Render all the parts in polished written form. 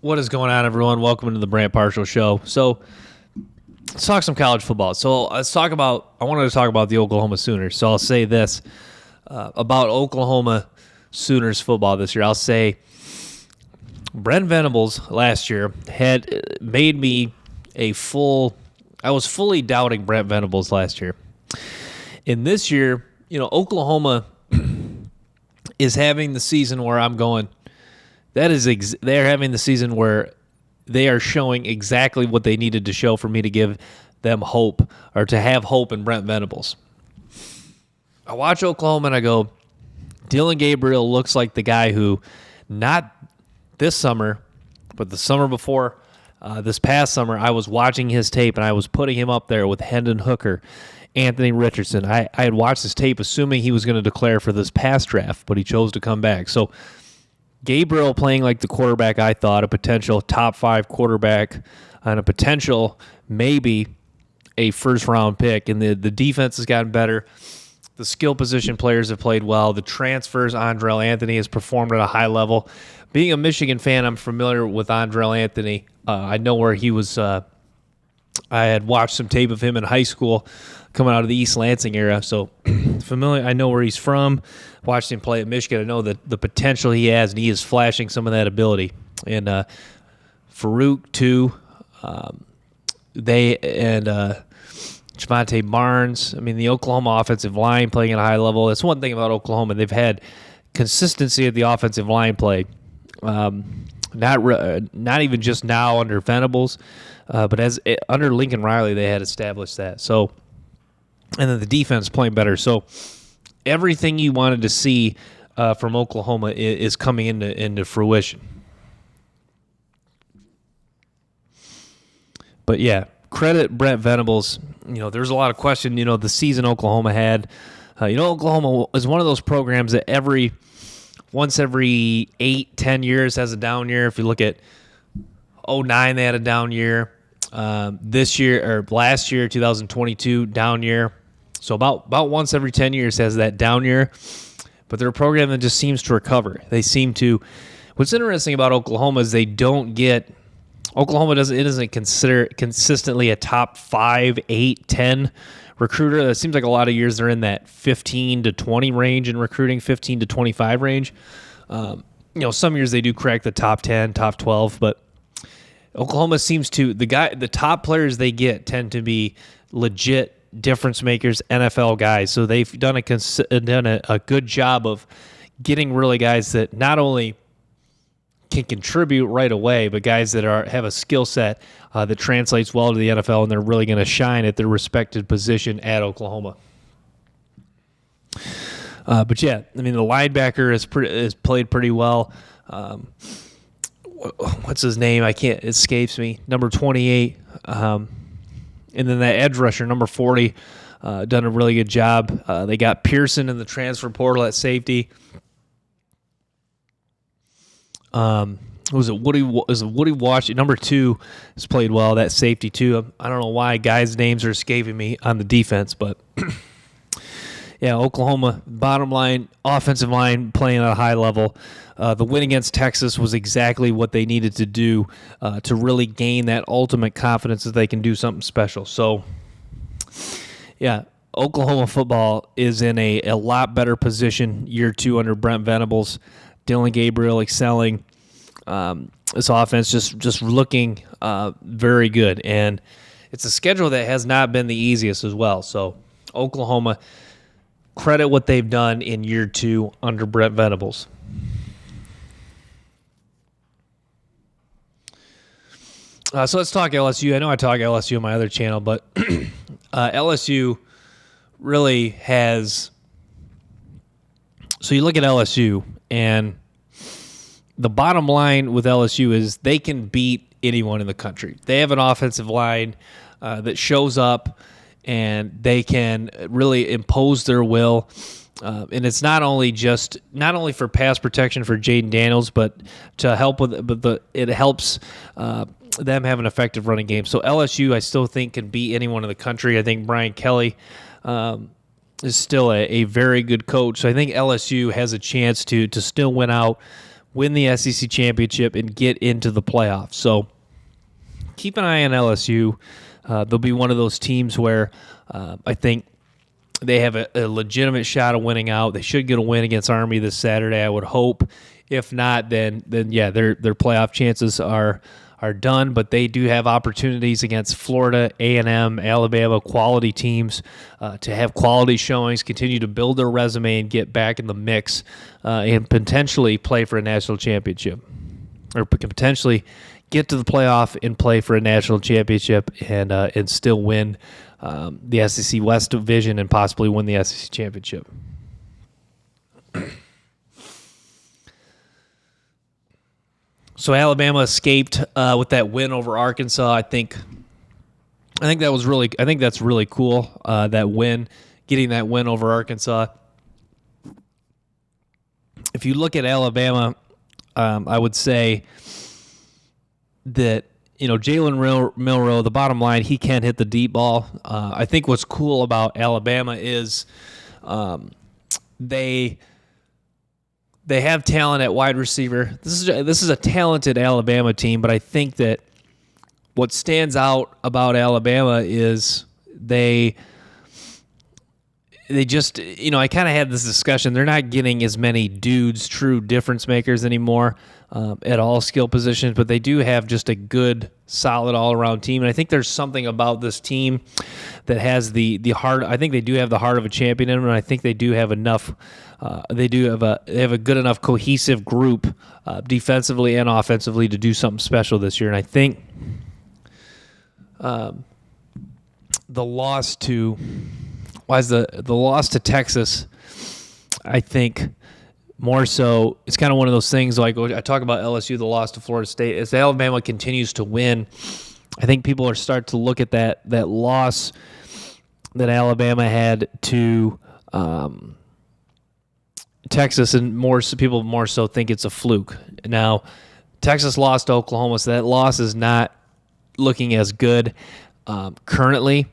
What is going on, everyone? Welcome to the Brant Partial Show. So, let's talk some college football. I wanted to talk about the Oklahoma Sooners. So, I'll say this about Oklahoma Sooners football this year. I'll say Brent Venables last year had made me I was fully doubting Brent Venables last year. And this year, Oklahoma is having the season where I'm going, they're having the season where they are showing exactly what they needed to show for me to give them hope or to have hope in Brent Venables. I watch Oklahoma and I go, Dylan Gabriel looks like the guy who, not this summer, but the summer before, this past summer, I was watching his tape and I was putting him up there with Hendon Hooker, Anthony Richardson. I had watched his tape assuming he was going to declare for this past draft, but he chose to come back. So Gabriel playing like the quarterback I thought, a potential top 5 quarterback and a potential maybe a first-round pick. And the defense has gotten better. The skill position players have played well. The transfers, Andrell Anthony has performed at a high level. Being a Michigan fan, I'm familiar with Andrell Anthony. I know where he was. I had watched some tape of him in high school coming out of the East Lansing era, so familiar. I know where he's from. Watched him play at Michigan. I know the potential he has, and he is flashing some of that ability. And Farouk, too. Javonte Barnes. I mean, the Oklahoma offensive line playing at a high level. That's one thing about Oklahoma. They've had consistency at the offensive line play. Not even just now under Venables, but under Lincoln Riley, they had established that. So, and then the defense playing better. So, everything you wanted to see from Oklahoma is coming into fruition. But yeah, credit Brent Venables. There's a lot of question. The season Oklahoma had. Oklahoma is one of those programs that once every 8-10 years has a down year. If you look at 2009, they had a down year. This year or last year, 2022, down year. So about once every 10 years has that down year. But they're a program that just seems to recover. They seem to. What's interesting about Oklahoma is Oklahoma isn't considered consistently a top 5, 8, 10 recruiter. It seems like a lot of years they're in that 15 to 20 range in recruiting, 15 to 25 range. Some years they do crack the top 10, top 12, but Oklahoma seems to the top players they get tend to be legit difference makers, NFL guys. So they've done a good job of getting really guys that not only can contribute right away, but guys that have a skill set that translates well to the NFL, and they're really going to shine at their respected position at Oklahoma. But yeah, I mean, the linebacker has played pretty well. What's his name? It escapes me. Number 28. And then that edge rusher, number 40, done a really good job. They got Pearson in the transfer portal at safety. Woody Washington? Number 2 has played well. That safety too. I don't know why guys' names are escaping me on the defense, but yeah, Oklahoma bottom line, offensive line playing at a high level. The win against Texas was exactly what they needed to do to really gain that ultimate confidence that they can do something special. So, yeah, Oklahoma football is in a lot better position year 2 under Brent Venables. Dylan Gabriel excelling. This offense just looking very good. And it's a schedule that has not been the easiest as well. So Oklahoma, credit what they've done in year 2 under Brent Venables. So let's talk LSU. I know I talk LSU on my other channel, but LSU really has... So you look at LSU, and the bottom line with LSU is they can beat anyone in the country. They have an offensive line that shows up, and they can really impose their will. And it's not only for pass protection for Jaden Daniels, but to help with. But it helps them have an effective running game. So LSU, I still think, can beat anyone in the country. I think Brian Kelly is still a very good coach. So I think LSU has a chance to still win out win the SEC championship, and get into the playoffs. So keep an eye on LSU. They'll be one of those teams where I think they have a legitimate shot of winning out. They should get a win against Army this Saturday, I would hope. If not, then yeah, their playoff chances are done. But they do have opportunities against Florida, A&M, Alabama, quality teams to have quality showings, continue to build their resume, and get back in the mix and potentially play for a national championship, or potentially get to the playoff and play for a national championship and still win the SEC West Division and possibly win the SEC championship. So Alabama escaped with that win over Arkansas. I think that's really cool. That win, getting that win over Arkansas. If you look at Alabama, I would say that, Jalen Milroe, the bottom line, he can hit the deep ball. I think what's cool about Alabama is they have talent at wide receiver. This is a talented Alabama team, but I think that what stands out about Alabama is they just, I kind of had this discussion. They're not getting as many dudes, true difference makers anymore at all skill positions, but they do have just a good, solid all-around team. And I think there's something about this team that has the heart. I think they do have the heart of a champion in them, and I think they do have enough. They have a good enough cohesive group defensively and offensively to do something special this year. And I think the loss to Texas, I think more so, it's kind of one of those things like I talk about LSU, the loss to Florida State. As Alabama continues to win, I think people are starting to look at that loss that Alabama had to Texas, and people more so think it's a fluke. Now, Texas lost to Oklahoma, so that loss is not looking as good currently,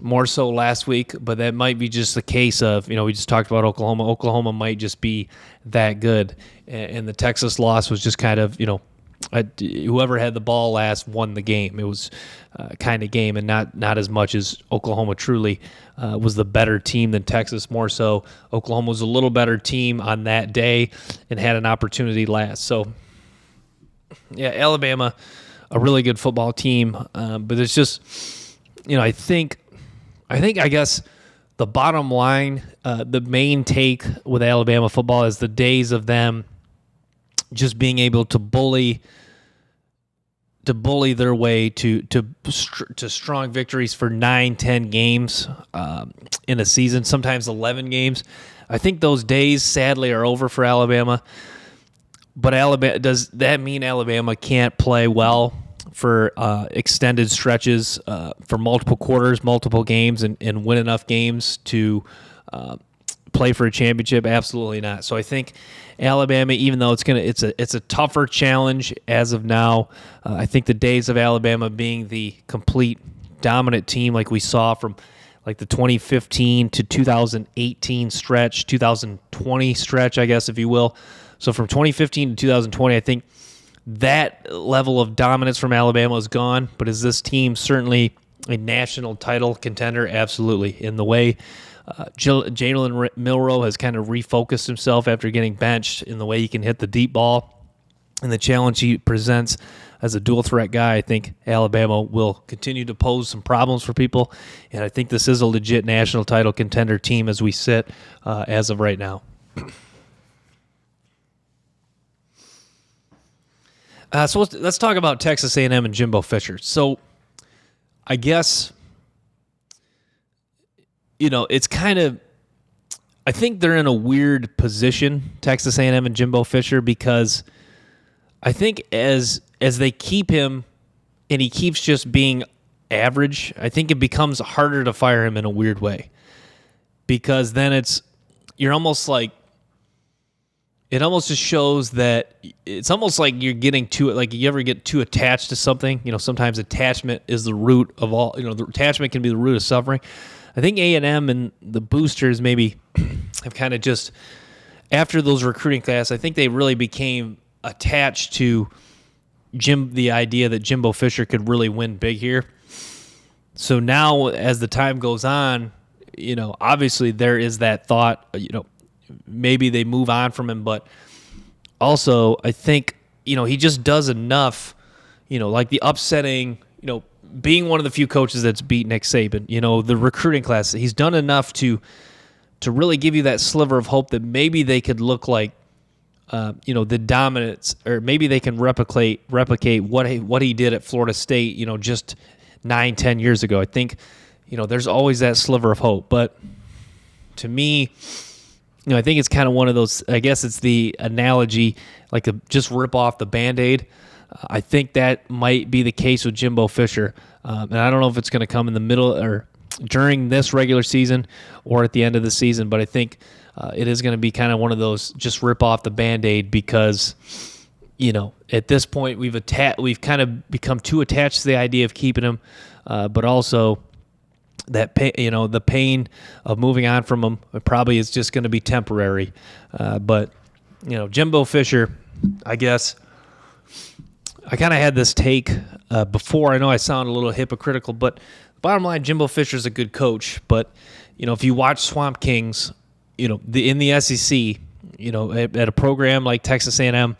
more so last week, but that might be just the case of, we just talked about Oklahoma. Oklahoma might just be that good, and the Texas loss was just kind of, whoever had the ball last won the game. It was kind of game, and not as much as Oklahoma truly was the better team than Texas. More so, Oklahoma was a little better team on that day and had an opportunity last. So, yeah, Alabama, a really good football team, but it's just, I guess the bottom line, the main take with Alabama football is the days of them just being able to bully their way to strong victories for 9-10 games in a season, sometimes 11 games. I think those days sadly are over for Alabama. But does that mean Alabama can't play well for extended stretches, for multiple quarters, multiple games, and win enough games to play for a championship? Absolutely not. So I think Alabama, even though it's a tougher challenge as of now, I think the days of Alabama being the complete dominant team like we saw from like the 2015 to 2018 stretch, 2020 stretch, I guess, if you will. So from 2015 to 2020, I think that level of dominance from Alabama is gone. But is this team certainly a national title contender? Absolutely. In the way Jalen Milroe has kind of refocused himself after getting benched, in the way he can hit the deep ball and the challenge he presents as a dual threat guy, I think Alabama will continue to pose some problems for people. And I think this is a legit national title contender team as we sit as of right now. So let's talk about Texas A&M and Jimbo Fisher. So I guess, it's kind of, I think they're in a weird position, Texas A&M and Jimbo Fisher, because I think as they keep him and he keeps just being average, I think it becomes harder to fire him in a weird way, because then you're almost like, it almost just shows that it's almost like you're getting too, like you ever get too attached to something. Sometimes attachment is the root of all, the attachment can be the root of suffering. I think A&M and the boosters maybe have kind of just, after those recruiting class, I think they really became attached to the idea that Jimbo Fisher could really win big here. So now, as the time goes on, obviously there is that thought, maybe they move on from him, but also I think, he just does enough, like the upsetting, being one of the few coaches that's beat Nick Saban, the recruiting class, he's done enough to really give you that sliver of hope that maybe they could look like, the dominance, or maybe they can replicate what he did at Florida State, just 9-10 years ago. I think, there's always that sliver of hope. But to me, I think it's kind of one of those, I guess it's the analogy, like just rip off the Band-Aid. I think that might be the case with Jimbo Fisher. And I don't know if it's going to come in the middle or during this regular season or at the end of the season, but I think it is going to be kind of one of those just rip off the Band-Aid because, at this point we've kind of become too attached to the idea of keeping him, but also that the pain of moving on from him probably is just going to be temporary. But Jimbo Fisher, I guess I kind of had this take before. I know I sound a little hypocritical, but bottom line, Jimbo Fisher's a good coach. But if you watch Swamp Kings, in the SEC, at a program like Texas A&M,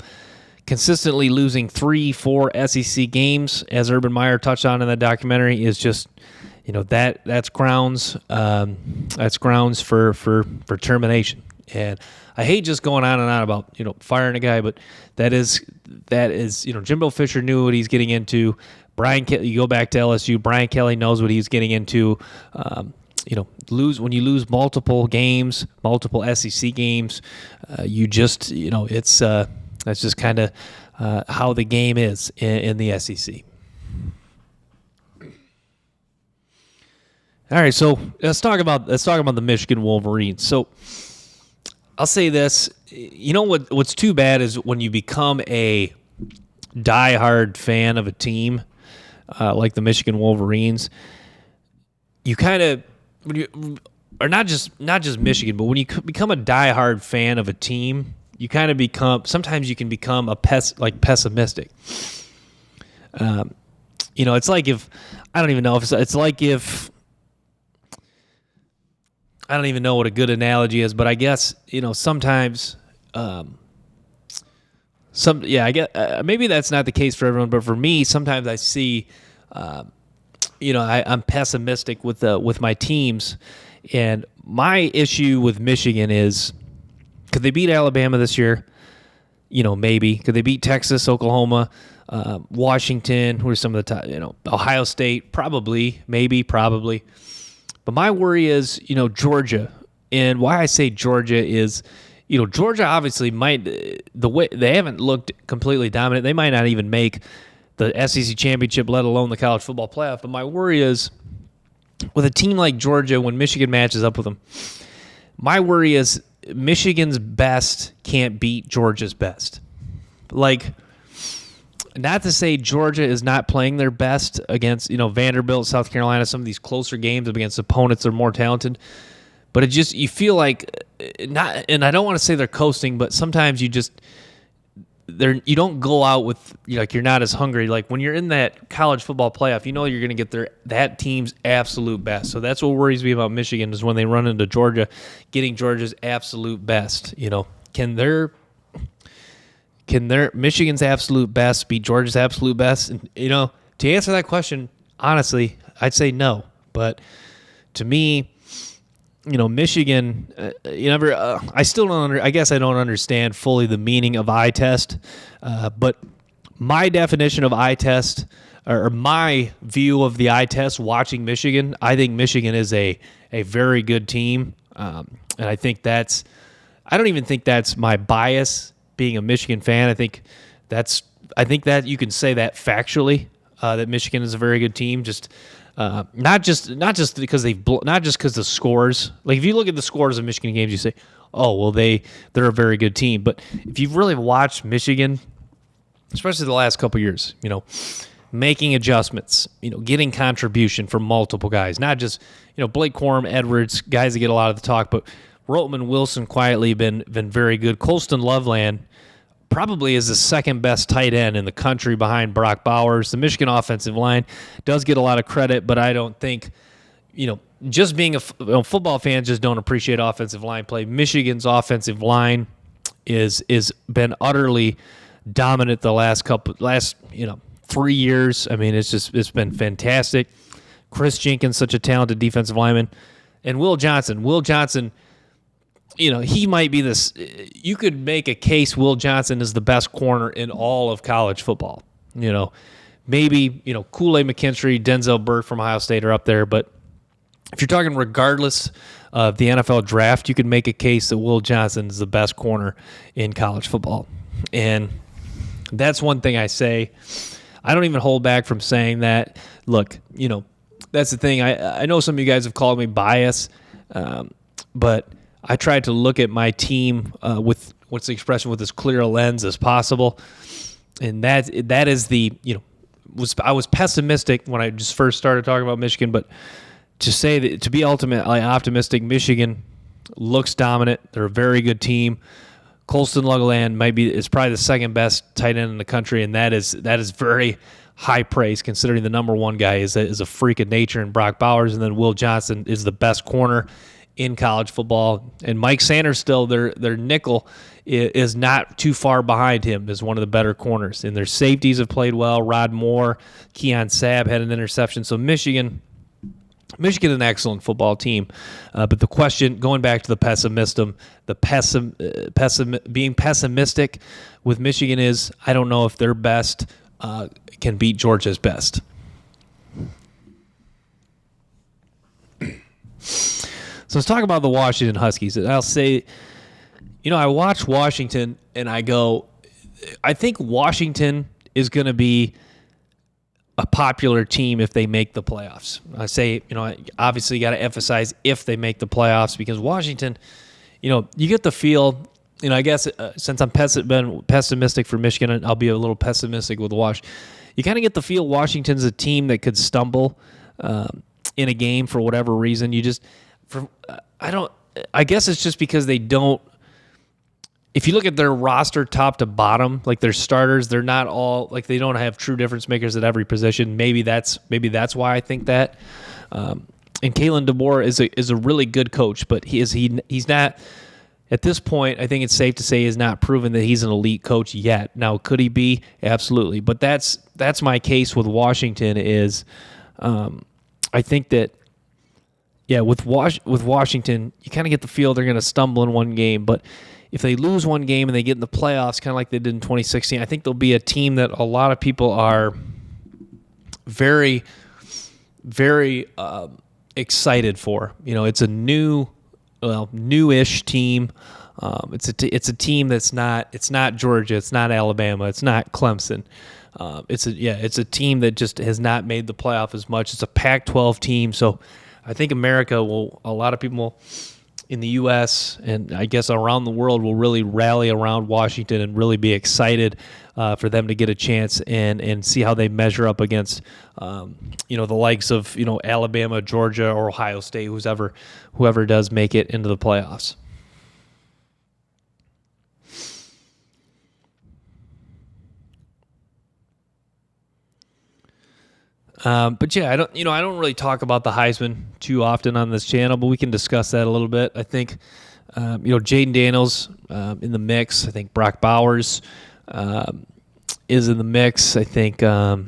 consistently losing 3-4 SEC games, as Urban Meyer touched on in the documentary, is just that's grounds for termination. And I hate just going on and on about firing a guy, but that is Jimbo Fisher knew what he's getting into. You go back to LSU, Brian Kelly knows what he's getting into. When you lose multiple games, multiple SEC games, you just that's just kind of how the game is in the SEC. All right, so let's talk about the Michigan Wolverines. So I'll say this: what's too bad is when you become a diehard fan of a team like the Michigan Wolverines, you kind of or not just Michigan, but when you become a diehard fan of a team, you kind of sometimes you can become pessimistic. It's like if I don't even know if it's like if. I don't even know what a good analogy is, but I guess sometimes, I get maybe that's not the case for everyone, but for me, sometimes I see, I'm pessimistic with my teams, and my issue with Michigan is, could they beat Alabama this year? Maybe could they beat Texas, Oklahoma, Washington? Who are some of the top? Ohio State, probably, maybe, probably. But my worry is, Georgia. And why I say Georgia is, Georgia obviously the way they haven't looked completely dominant. They might not even make the SEC championship, let alone the college football playoff. But my worry is with a team like Georgia, when Michigan matches up with them, my worry is Michigan's best can't beat Georgia's best. Not to say Georgia is not playing their best against, Vanderbilt, South Carolina, some of these closer games against opponents that are more talented. But you feel like not, and I don't want to say they're coasting, but sometimes you don't go out with, you're not as hungry. Like when you're in that college football playoff, you're going to get that team's absolute best. So that's what worries me about Michigan is when they run into Georgia, getting Georgia's absolute best. Can their Michigan's absolute best beat Georgia's absolute best? And, to answer that question, honestly, I'd say no. But to me, Michigan, I still don't. I guess I don't understand fully the meaning of eye test. But my definition of eye test, or my view of the eye test, watching Michigan, I think Michigan is a very good team, and I think I don't even think that's my bias. Being a Michigan fan, I think that you can say that factually, that Michigan is a very good team. Just not just because not just because the scores. Like if you look at the scores of Michigan games, you say, oh well, they're a very good team. But if you've really watched Michigan, especially the last couple of years, making adjustments, getting contribution from multiple guys, not just Blake Corum, Edwards, guys that get a lot of the talk, but Rotman, Wilson quietly been very good. Colston Loveland probably is the second best tight end in the country behind Brock Bowers. The Michigan offensive line does get a lot of credit, but I don't think, just being football fans just don't appreciate offensive line play. Michigan's offensive line is been utterly dominant the last 3 years. I mean, it's been fantastic. Chris Jenkins, such a talented defensive lineman, and Will Johnson. He might be this. You could make a case Will Johnson is the best corner in all of college football. Maybe Kool-Aid McKinstry, Denzel Burke from Ohio State are up there, but if you're talking regardless of the NFL draft, you could make a case that Will Johnson is the best corner in college football. And that's one thing I say. I don't even hold back from saying that. Look, that's the thing. I know some of you guys have called me biased, but I tried to look at my team with what's the expression, with as clear a lens as possible. And that is I was pessimistic when I just first started talking about Michigan, but to be ultimately optimistic, looks dominant. They're a very good team. Colston Loveland is probably the second best tight end in the country, and that is very high praise considering the number one guy is a freak of nature in Brock Bowers, and then Will Johnson is the best corner in college football. And Mike Sanders still, their nickel is not too far behind him as one of the better corners. And their safeties have played well. Rod Moore, Keon Sabb had an interception. So Michigan, an excellent football team. But the question, going back to being pessimistic with Michigan is, I don't know if their best can beat Georgia's best. So let's talk about the Washington Huskies. I'll say, I watch Washington and I go, I think Washington is going to be a popular team if they make the playoffs. I say, obviously you got to emphasize if they make the playoffs, because Washington, you get the feel, I guess since I'm been pessimistic for Michigan, I'll be a little pessimistic with Wash. You kind of get the feel Washington's a team that could stumble in a game for whatever reason. I guess it's just because they don't. If you look at their roster top to bottom, like their starters, they're not all like, they don't have true difference makers at every position. Maybe that's why I think that. And Kalen DeBoer is a really good coach, but he's not at this point. I think it's safe to say he's not proven that he's an elite coach yet. Now, could he be? Absolutely. But that's my case with Washington is, I think that. Yeah, with Washington, you kind of get the feel they're going to stumble in one game. But if they lose one game and they get in the playoffs, kind of like they did in 2016, I think they'll be a team that a lot of people are very, very excited for. It's a newish team. It's a team it's not Georgia, it's not Alabama, it's not Clemson. It's a team that just has not made the playoff as much. It's a Pac-12 team, so. I think a lot of people in the U.S. and I guess around the world will really rally around Washington and really be excited for them to get a chance and see how they measure up against, the likes of, Alabama, Georgia, or Ohio State, whoever does make it into the playoffs. But yeah, I don't really talk about the Heisman too often on this channel, but we can discuss that a little bit. I think, Jaden Daniels in the mix. I think Brock Bowers is in the mix. I think, the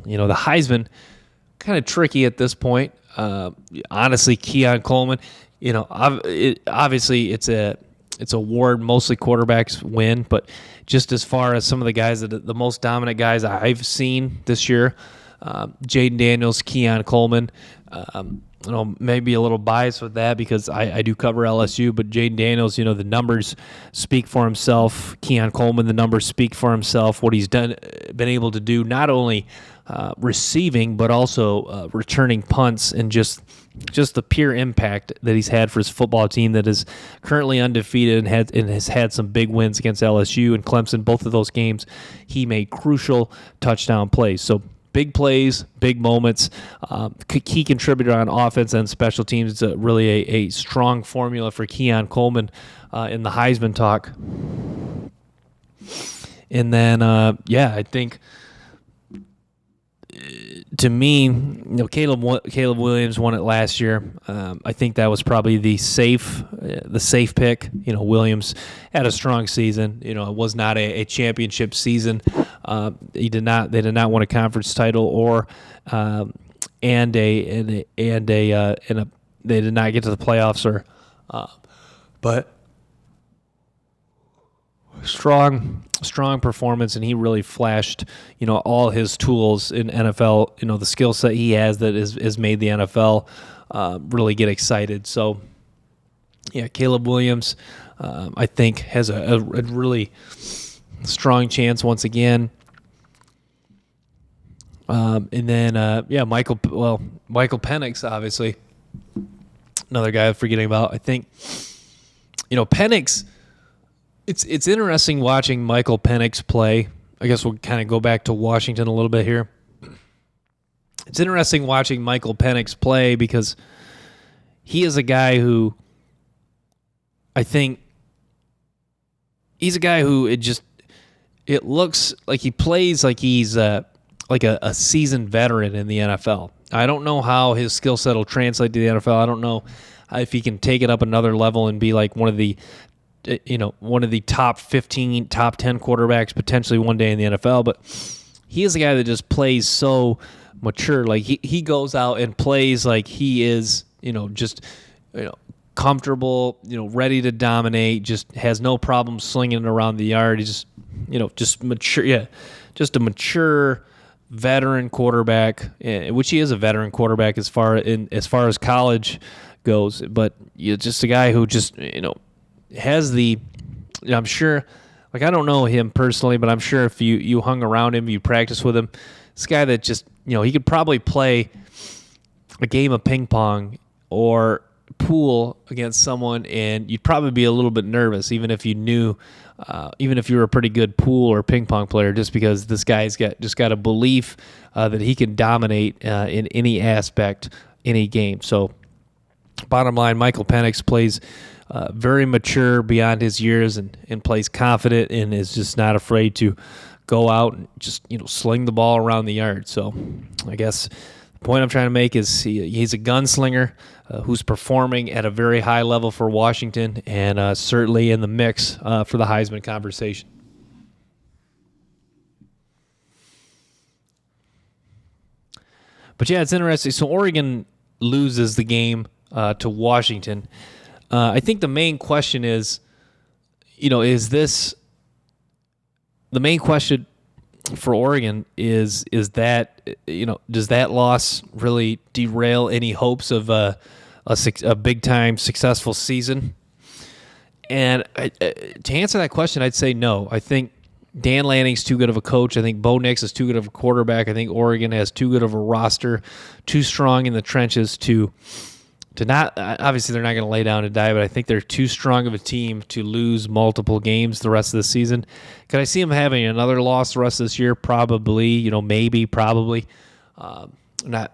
Heisman kind of tricky at this point. Honestly, Keon Coleman, obviously it's a award, mostly quarterbacks win, but just as far as some of the guys the most dominant guys I've seen this year. Jaden Daniels, Keon Coleman. Maybe a little biased with that because I do cover LSU, but Jaden Daniels, the numbers speak for himself. Keon Coleman, the numbers speak for himself. What he's been able to do, not only receiving but also returning punts, and just the pure impact that he's had for his football team that is currently undefeated and has had some big wins against LSU and Clemson. Both of those games, he made crucial touchdown plays. So. Big plays, big moments, key contributor on offense and special teams. It's really a strong formula for Keon Coleman in the Heisman talk. And then, I think to me, Caleb Williams won it last year. I think that was probably the safe pick. Williams had a strong season. It was not a championship season. They did not win a conference title they did not get to the playoffs but strong performance, and he really flashed, all his tools in NFL, the skill set he has that has made the NFL really get excited. So, Caleb Williams, I think, has a really strong chance once again. And then, Michael Penix, obviously, another guy I'm forgetting about. I think, Penix. It's interesting watching Michael Penix play. I guess we'll kind of go back to Washington a little bit here. It's interesting watching Michael Penix play because he is a guy who I think he's a guy who it looks like he plays like he's like a seasoned veteran in the NFL. I don't know how his skill set will translate to the NFL. I don't know if he can take it up another level and be like one of the top 15, top 10 quarterbacks potentially one day in the NFL, but he is a guy that just plays so mature. Like he goes out and plays like he is, comfortable, ready to dominate, just has no problem slinging it around the yard. He's just mature. Yeah. Just a mature veteran quarterback, which he is a veteran quarterback as far as college goes, but just a guy who just, has I'm sure, like I don't know him personally, but I'm sure if you hung around him, you practice with him, this guy that just, he could probably play a game of ping pong or pool against someone and you'd probably be a little bit nervous, even if you were a pretty good pool or ping pong player, just because this guy's got a belief that he can dominate in any aspect, any game. So bottom line, Michael Penix plays very mature beyond his years and plays confident and is just not afraid to go out and just, sling the ball around the yard. So I guess the point I'm trying to make is he's a gunslinger who's performing at a very high level for Washington and certainly in the mix for the Heisman conversation. But it's interesting. So Oregon loses the game to Washington. I think the main question is, the main question for Oregon is that, does that loss really derail any hopes of a big time successful season? And to answer that question, I'd say no. I think Dan Lanning's too good of a coach. I think Bo Nix is too good of a quarterback. I think Oregon has too good of a roster, too strong in the trenches to not, obviously they're not going to lay down and die, but I think they're too strong of a team to lose multiple games the rest of the season. Could I see them having another loss the rest of this year? Probably, maybe, probably. Not.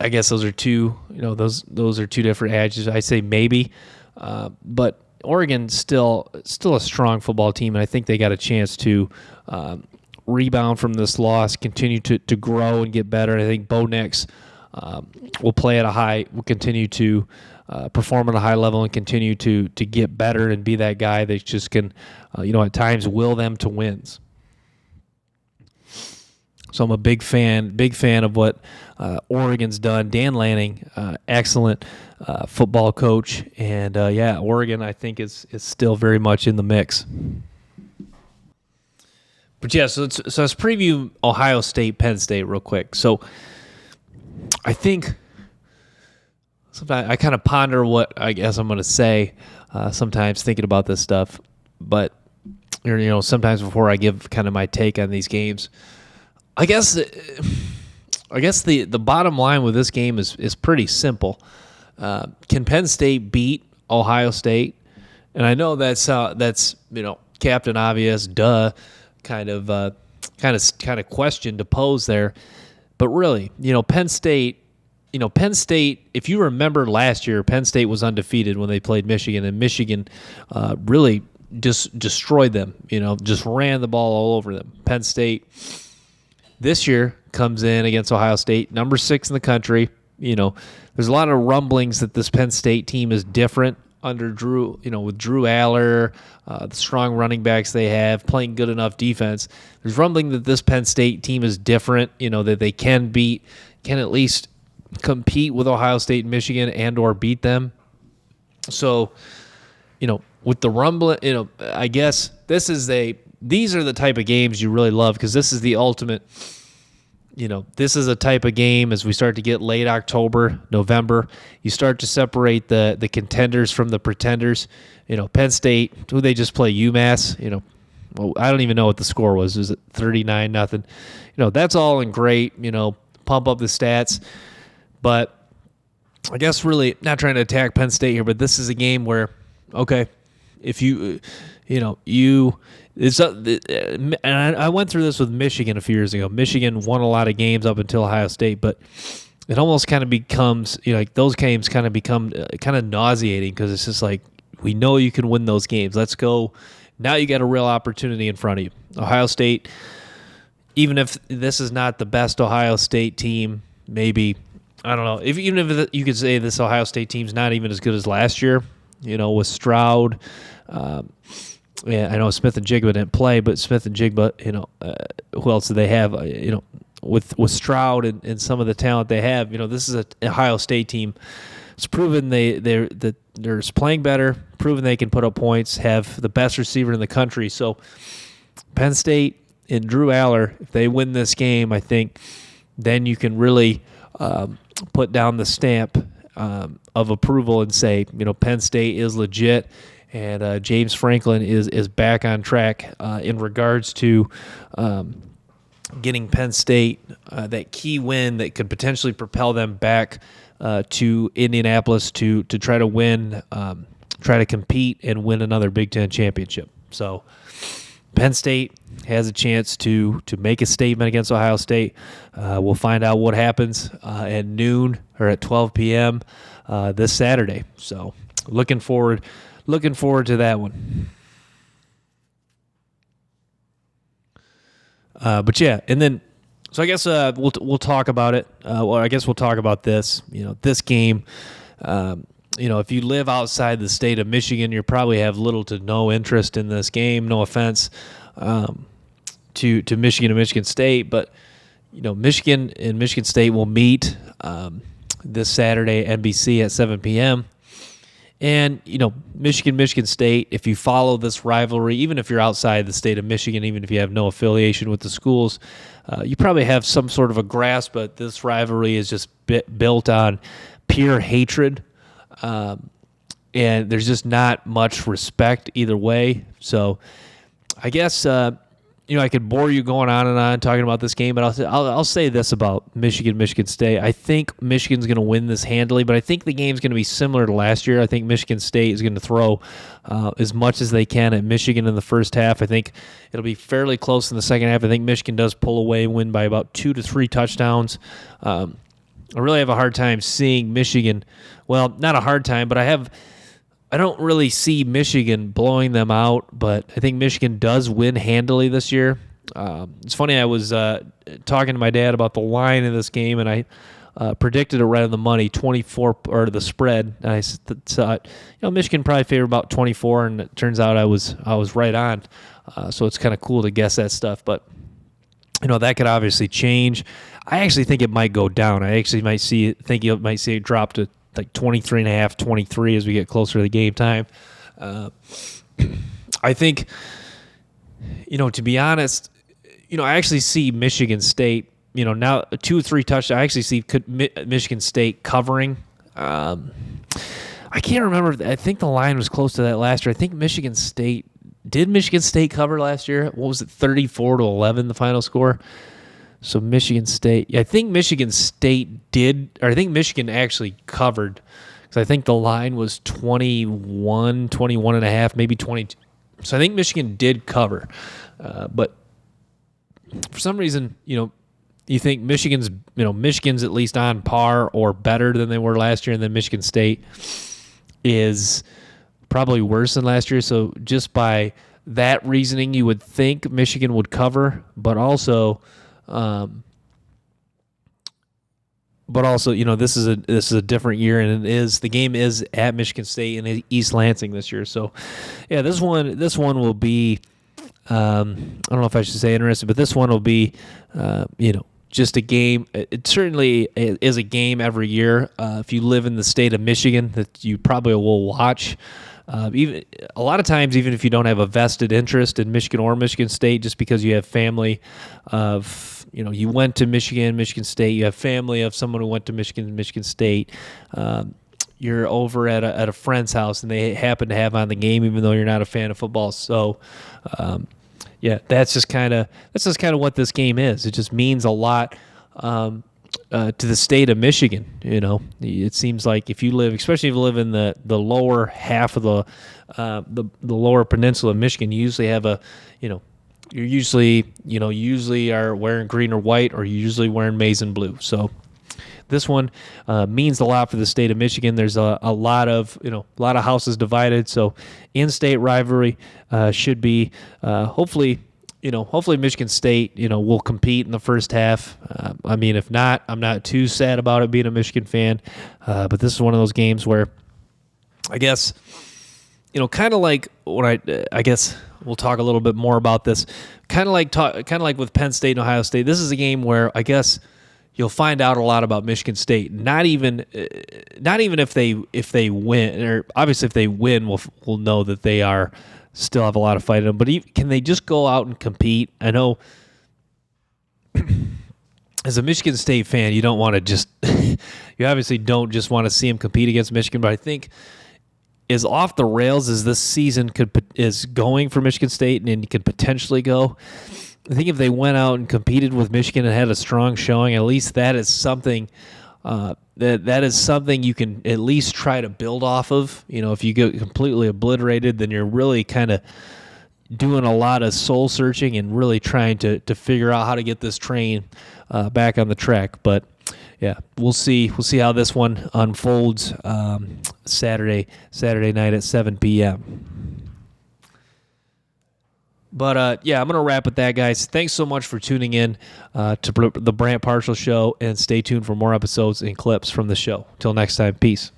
I guess those are two, those are two different adjectives. I say maybe, but Oregon's still a strong football team, and I think they got a chance to rebound from this loss, continue to grow and get better. And I think Bo Nix will continue to perform at a high level and continue to get better and be that guy that just can, at times will them to wins. So I'm a big fan of what Oregon's done. Dan Lanning, excellent football coach, and Oregon I think is still very much in the mix. But so let's preview Ohio State, Penn State real quick. So I think sometimes I kind of ponder what I guess I'm going to say sometimes thinking about this stuff. But, sometimes before I give kind of my take on these games, I guess the bottom line with this game is pretty simple. Can Penn State beat Ohio State? And I know that's Captain Obvious, kind of question to pose there. But really, Penn State, if you remember last year, Penn State was undefeated when they played Michigan, and Michigan really just destroyed them, just ran the ball all over them. Penn State this year comes in against Ohio State, number 6 in the country. There's a lot of rumblings that this Penn State team is different under Drew, with Drew Aller, the strong running backs they have, playing good enough defense. There's rumbling that this Penn State team is different, that they can at least compete with Ohio State and Michigan and or beat them. So, with the rumbling, I guess these are the type of games you really love, because this is the ultimate, this is a type of game as we start to get late October, November, you start to separate the contenders from the pretenders. Penn State, who they just play, UMass, well, I don't even know what the score was. Was it 39-0? That's all in great, pump up the stats. But I guess really not trying to attack Penn State here, but this is a game where, okay, if and I went through this with Michigan a few years ago. Michigan won a lot of games up until Ohio State, but it almost kind of becomes, like those games kind of become kind of nauseating, because it's just like, we know you can win those games. Let's go. Now you got a real opportunity in front of you. Ohio State, even if this is not the best Ohio State team, maybe, I don't know, even if you could say this Ohio State team's not even as good as last year, with Stroud. Yeah, I know Smith and Jigba didn't play, but Smith and Jigba, who else do they have? With Stroud and some of the talent they have, this is an Ohio State team. It's proven they're playing better, proven they can put up points, have the best receiver in the country. So Penn State and Drew Aller, if they win this game, I think then you can really put down the stamp of approval and say, Penn State is legit, and James Franklin is back on track in regards to getting Penn State that key win that could potentially propel them back to Indianapolis to try to win, try to compete and win another Big Ten championship. So Penn State has a chance to make a statement against Ohio State. We'll find out what happens at noon or at 12 p.m. This Saturday. So looking forward to that one. But yeah, and then so I guess we'll talk about it. I guess we'll talk about this. This game. If you live outside the state of Michigan, you probably have little to no interest in this game. No offense to Michigan and Michigan State, but Michigan and Michigan State will meet this Saturday at NBC at 7 p.m. And, Michigan State, if you follow this rivalry, even if you're outside the state of Michigan, even if you have no affiliation with the schools, you probably have some sort of a grasp, but this rivalry is just built on pure hatred. And there's just not much respect either way. So I guess, I could bore you going on and on talking about this game, but I'll say this about Michigan State. I think Michigan's going to win this handily, but I think the game's going to be similar to last year. I think Michigan State is going to throw as much as they can at Michigan in the first half. I think it'll be fairly close in the second half. I think Michigan does pull away and win by about 2 to 3 touchdowns. I really have a hard time seeing Michigan. Well, not a hard time, but I don't really see Michigan blowing them out, but I think Michigan does win handily this year. It's funny, I was talking to my dad about the line in this game, and I predicted it right on the money, 24, or the spread. And I thought, Michigan probably favored about 24, and it turns out I was right on. So it's kind of cool to guess that stuff, but that could obviously change. I actually think it might go down. I actually think you might see it drop to like 23.5, 23 as we get closer to the game time. I think, to be honest, I actually see Michigan State, now 2 or 3 touchdowns. I actually see Michigan State covering. I can't remember. I think the line was close to that last year. I think Michigan State cover last year? What was it, 34-11, the final score? So Michigan State, I think Michigan State did, or I think Michigan actually covered, because I think the line was 21 and a half, maybe 22. So I think Michigan did cover. But for some reason, you think Michigan's at least on par or better than they were last year, and then Michigan State is probably worse than last year. So just by that reasoning, you would think Michigan would cover, but also, this is a different year, and the game is at Michigan State and East Lansing this year. So, yeah, this one will be, I don't know if I should say interesting, but this one will be, just a game. It certainly is a game every year. If you live in the state of Michigan, that you probably will watch. Even a lot of times, even if you don't have a vested interest in Michigan or Michigan State, just because you have family of, you went to Michigan State, you have family of someone who went to Michigan State. You're over at a friend's house and they happen to have on the game, even though you're not a fan of football. So, that's just kind of what this game is. It just means a lot to the state of Michigan. It seems like especially if you live in the lower half of the lower peninsula of Michigan, you usually have you're usually are wearing green or white, or you're usually wearing maize and blue. So this one means a lot for the state of Michigan. There's a lot of houses divided. So in-state rivalry should be hopefully Michigan State will compete in the first half. If not, I'm not too sad about it being a Michigan fan. But this is one of those games where I guess kind of like when I guess we'll talk a little bit more about this. Kind of like with Penn State and Ohio State. This is a game where I guess you'll find out a lot about Michigan State. Not even if they win, or obviously if they win, we'll know that they still have a lot of fight in them. But can they just go out and compete? I know as a Michigan State fan, you don't want to just you obviously don't just want to see them compete against Michigan. But I think as off the rails as this season is going for Michigan State, and could potentially go, I think if they went out and competed with Michigan and had a strong showing, at least that is something that is something you can at least try to build off of. If you get completely obliterated, then you're really kind of doing a lot of soul searching and really trying to figure out how to get this train back on the track. But yeah, we'll see how this one unfolds Saturday night at 7 p.m. But, I'm going to wrap with that, guys. Thanks so much for tuning in to the Brant Partial Show, and stay tuned for more episodes and clips from the show. Till next time, peace.